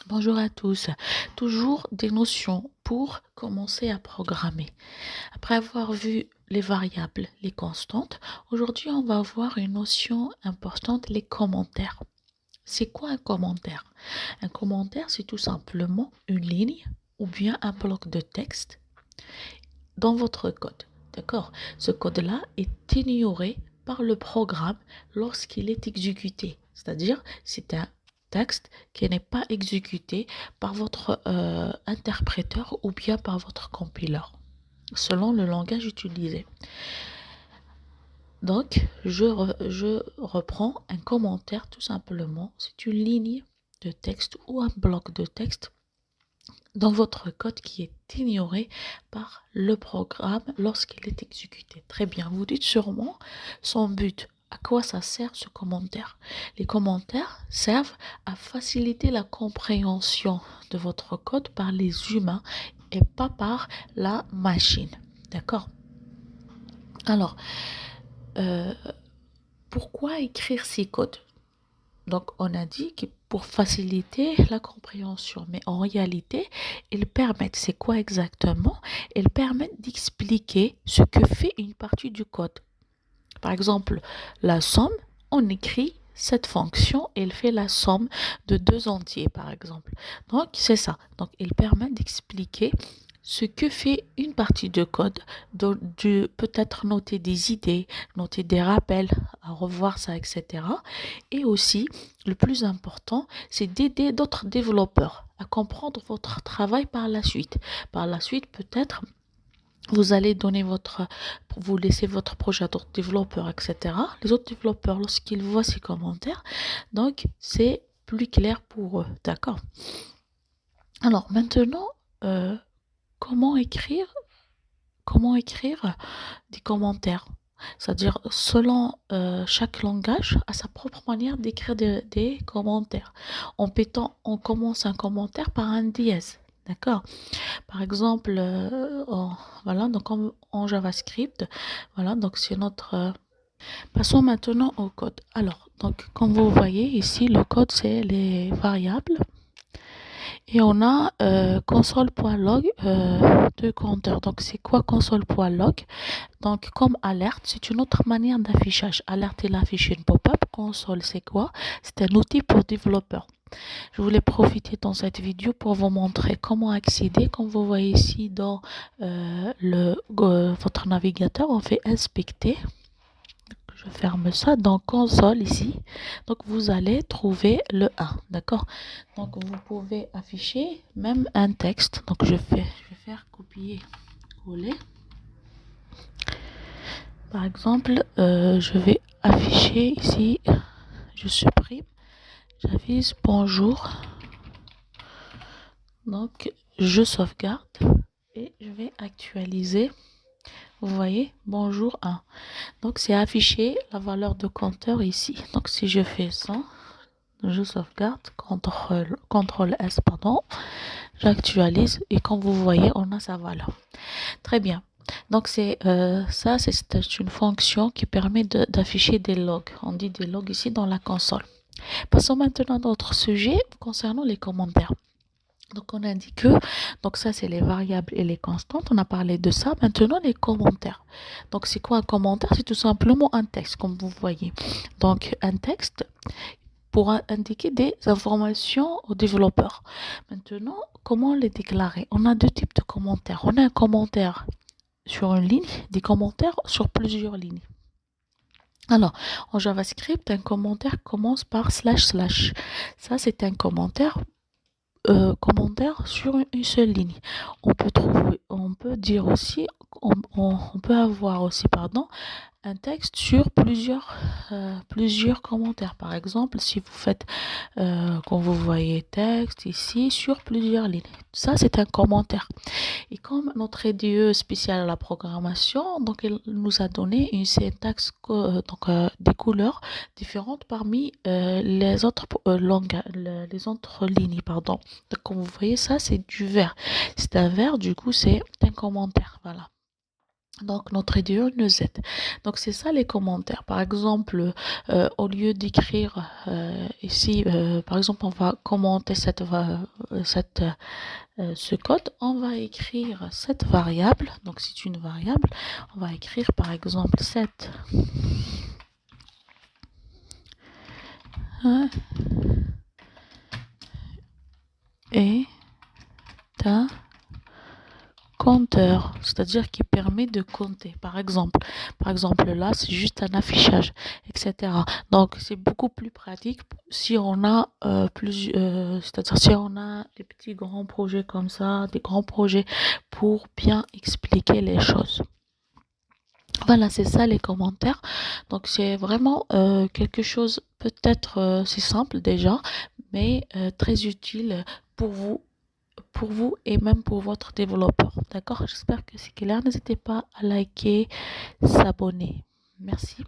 Bonjour à tous. Toujours des notions pour commencer à programmer. Après avoir vu les variables, les constantes, aujourd'hui on va voir une notion importante, les commentaires. C'est quoi un commentaire? Un commentaire, c'est tout simplement une ligne ou bien un bloc de texte dans votre code. D'accord? Ce code-là est ignoré par le programme lorsqu'il est exécuté. C'est-à-dire, c'est un texte qui n'est pas exécuté par votre interpréteur ou bien par votre compileur, selon le langage utilisé. Donc, je reprends un commentaire tout simplement. C'est une ligne de texte ou un bloc de texte dans votre code qui est ignoré par le programme lorsqu'il est exécuté. Très bien, vous dites sûrement son but. À quoi ça sert ce commentaire? Les commentaires servent à faciliter la compréhension de votre code par les humains et pas par la machine. D'accord? Alors, euh, pourquoi écrire ces codes? Donc, on a dit que pour faciliter la compréhension, mais en réalité, ils permettent, c'est quoi exactement? Ils permettent d'expliquer ce que fait une partie du code. Par exemple, la somme, on écrit cette fonction, elle fait la somme de deux entiers, par exemple. Donc, c'est ça. Donc, il permet d'expliquer ce que fait une partie de code, de peut-être noter des idées, noter des rappels, à revoir ça, etc. Et aussi, le plus important, c'est d'aider d'autres développeurs à comprendre votre travail par la suite. Par la suite, peut-être, vous allez donner vous laissez votre projet à d'autres développeurs, etc. Les autres développeurs, lorsqu'ils voient ces commentaires, donc c'est plus clair pour eux, d'accord? Alors maintenant, euh, comment écrire, comment écrire des commentaires? C'est-à-dire, selon chaque langage, a sa propre manière d'écrire des commentaires. On commence un commentaire par un dièse, d'accord? Par exemple, voilà, donc en JavaScript, voilà, donc c'est notre. Passons maintenant au code. Alors, donc, comme vous voyez ici, le code, c'est les variables. Et on a console.log de compteur. Donc, c'est quoi console.log? Donc, comme alerte, c'est une autre manière d'affichage. Alerte, il affiche une pop-up. Console, c'est quoi? C'est un outil pour développeurs. Je voulais profiter dans cette vidéo pour vous montrer comment accéder. Comme vous voyez ici dans votre navigateur, on fait inspecter. Je ferme ça dans console ici. Donc vous allez trouver le 1. D'accord? Donc vous pouvez afficher même un texte. Donc je vais faire copier, coller. Par exemple, je vais afficher ici, je supprime, j'avise bonjour. Donc, je sauvegarde et je vais actualiser. Vous voyez, bonjour 1. Donc, c'est affiché la valeur de compteur ici. Donc, si je fais ça, je sauvegarde, CTRL S, pardon, j'actualise et comme vous voyez, on a sa valeur. Très bien. Donc, c'est une fonction qui permet d'afficher des logs. On dit des logs ici dans la console. Passons maintenant à notre sujet concernant les commentaires. Donc, on a dit que, donc ça, c'est les variables et les constantes. On a parlé de ça. Maintenant, les commentaires. Donc, c'est quoi un commentaire? C'est tout simplement un texte, comme vous voyez. Donc, un texte pour indiquer des informations aux développeurs. Maintenant, comment les déclarer? On a deux types de commentaires. On a un commentaire sur une ligne, des commentaires sur plusieurs lignes. Alors, en JavaScript, un commentaire commence par //. Ça, c'est un commentaire sur une seule ligne. On peut dire aussi, on peut avoir aussi, pardon, un texte sur plusieurs commentaires. Par exemple, si vous faites, quand vous voyez texte ici, sur plusieurs lignes. Ça, c'est un commentaire. Et comme notre IDE spécial à la programmation, donc il nous a donné une syntaxe, des couleurs différentes parmi les autres les autres lignes, pardon. Donc, comme vous voyez, ça, c'est du vert. C'est un vert, du coup, c'est un commentaire. Voilà. Donc, notre éditeur nous aide. Donc, c'est ça les commentaires. Par exemple, au lieu d'écrire ici, par exemple, on va commenter ce code, on va écrire cette variable. Donc, c'est une variable. On va écrire, par exemple, cette est un compteur, c'est-à-dire qui permet de compter. Par exemple là, c'est juste un affichage, etc. Donc, c'est beaucoup plus pratique si on a c'est-à-dire si on a des petits grands projets comme ça, des grands projets pour bien expliquer les choses. Voilà, c'est ça les commentaires. Donc, c'est vraiment quelque chose, peut-être c'est simple déjà, mais très utile pour vous et même pour votre développeur. D'accord? J'espère que c'est clair. N'hésitez pas à liker, s'abonner. Merci.